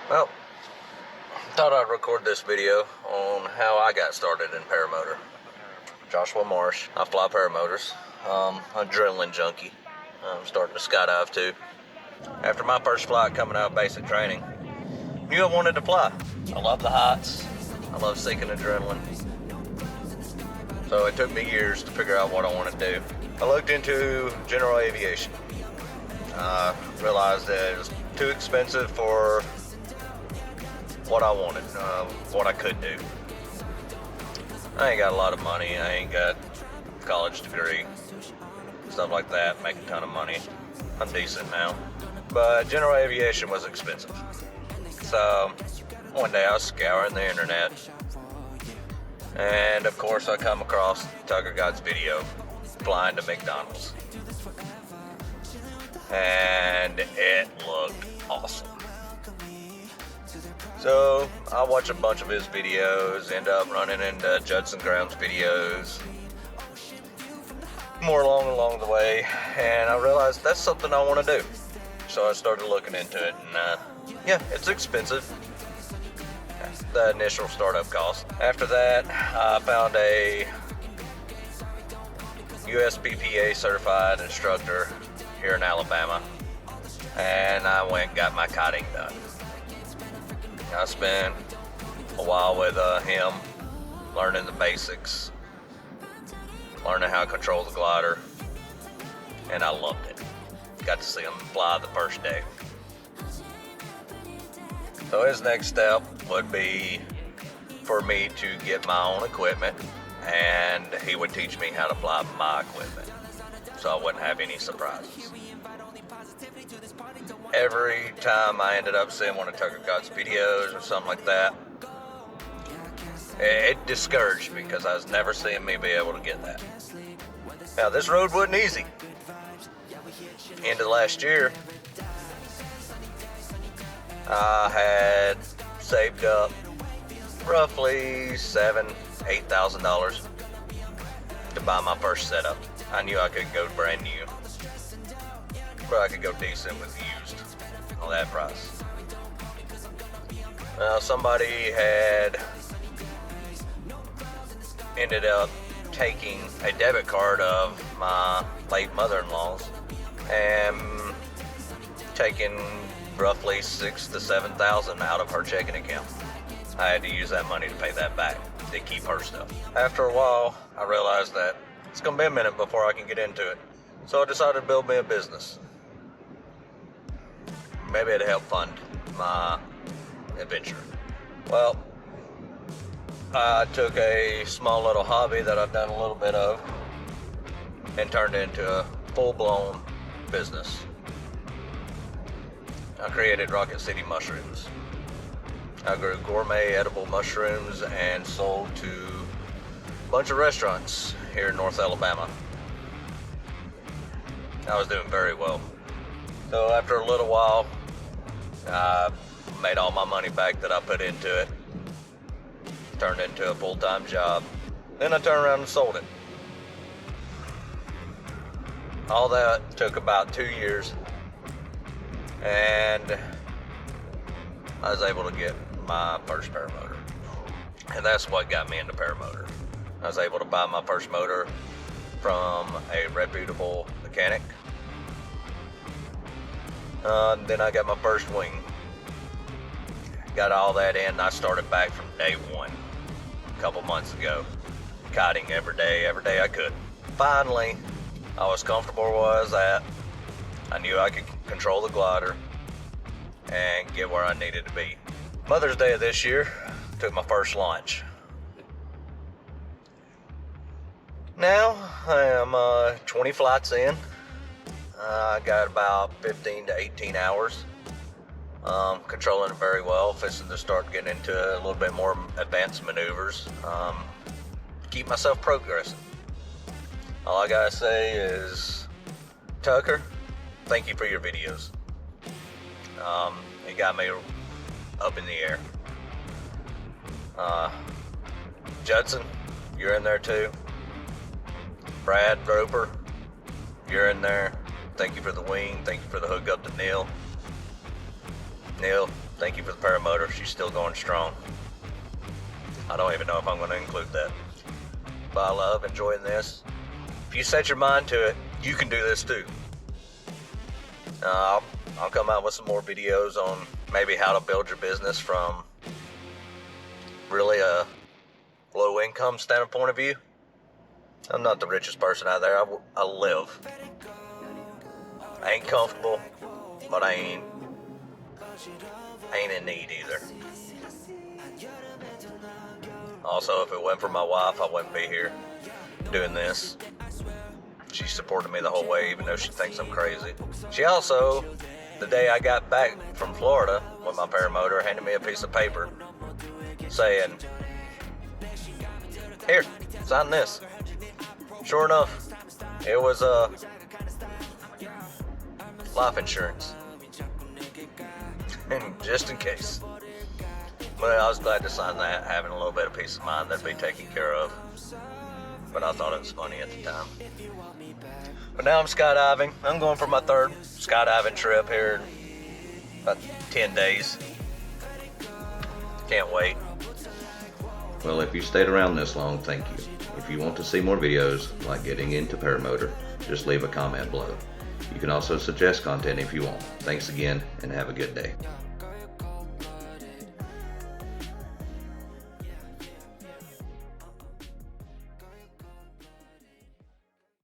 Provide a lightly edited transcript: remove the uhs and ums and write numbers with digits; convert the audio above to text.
Well, thought I'd record this video on how I got started in paramotor. Joshua Marsh. I fly paramotors. Adrenaline junkie. I'm starting to skydive too. After my first flight coming out of basic training, knew I wanted to fly. I love the heights. I love seeking adrenaline. So it took me years to figure out what I want to do. I looked into general aviation. Realized that it was too expensive for what I wanted, what I could do. I ain't got a lot of money. I ain't got a college degree, stuff like that. Make a ton of money. I'm decent now. But general aviation was expensive. So one day I was scouring the internet, and of course I come across Tucker God's video flying to McDonald's. And it looked awesome. So I watch a bunch of his videos, end up running into Judson videos more along the way, and I realized that's something I want to do. So I started looking into it, and yeah, it's expensive, the initial startup cost. After that, I found a USPPA certified instructor here in Alabama, and I went and got my kiting done. I spent a while with him, learning the basics, learning how to control the glider, and I loved it. Got to see him fly the first day. So his next step would be for me to get my own equipment, and he would teach me how to fly my equipment, so I wouldn't have any surprises. Every time I ended up seeing one of Tucker God's videos or something like that, it discouraged me because I was never seeing me be able to get that. Now, this road wasn't easy. End of last year, I had saved up roughly $8,000 to buy my first setup. I knew I could go brand new, but I could go decent with used on that price. Well, somebody had ended up taking a debit card of my late mother-in-law's and taking roughly $6,000 to $7,000 out of her checking account. I had to use that money to pay that back to keep her stuff. After a while, I realized that it's gonna be a minute before I can get into it. So I decided to build me a business. Maybe it'd help fund my adventure. Well, I took a small little hobby that I've done a little bit of and turned it into a full-blown business. I created Rocket City mushrooms. I grew gourmet edible mushrooms and sold to a bunch of restaurants here in North Alabama. I was doing very well. So after a little while, I made all my money back that I put into it, turned it into a full-time job. Then I turned around and sold it. All that took about 2 years, and I was able to get my first paramotor. And that's what got me into paramotor. I was able to buy my first motor from a reputable mechanic. Then I got my first wing. Got all that in. I started back from day one a couple months ago, kiting every day I could. Finally, I was comfortable where I was at. I knew I could control the glider and get where I needed to be. Mother's Day of this year, took my first launch. Now I am 20 flights in. I got about 15 to 18 hours. Controlling it very well. Fixing to start getting into a little bit more advanced maneuvers. Keep myself progressing. All I gotta say is, Tucker, thank you for your videos. It got me up in the air. Judson, you're in there too. Brad Roper, you're in there. Thank you for the wing. Thank you for the hook up to Neil. Neil, thank you for the paramotor. She's still going strong. I don't even know if I'm going to include that. But I love enjoying this. If you set your mind to it, you can do this too. I'll come out with some more videos on maybe how to build your business from really a low income standpoint of view. I'm not the richest person out there. I live. I ain't comfortable, but I ain't in need either. Also, if it weren't for my wife, I wouldn't be here doing this. She supported me the whole way, even though she thinks I'm crazy. She also, the day I got back from Florida with my paramotor, handed me a piece of paper saying, "Here, sign this." Sure enough, it was life insurance. Just in case. But I was glad to sign that, having a little bit of peace of mind that'd be taken care of. But I thought it was funny at the time. But now I'm skydiving. I'm going for my third skydiving trip here in about 10 days. Can't wait. Well, if you stayed around this long, thank you. If you want to see more videos like getting into paramotor, just leave a comment below. You can also suggest content if you want. Thanks again, and have a good day.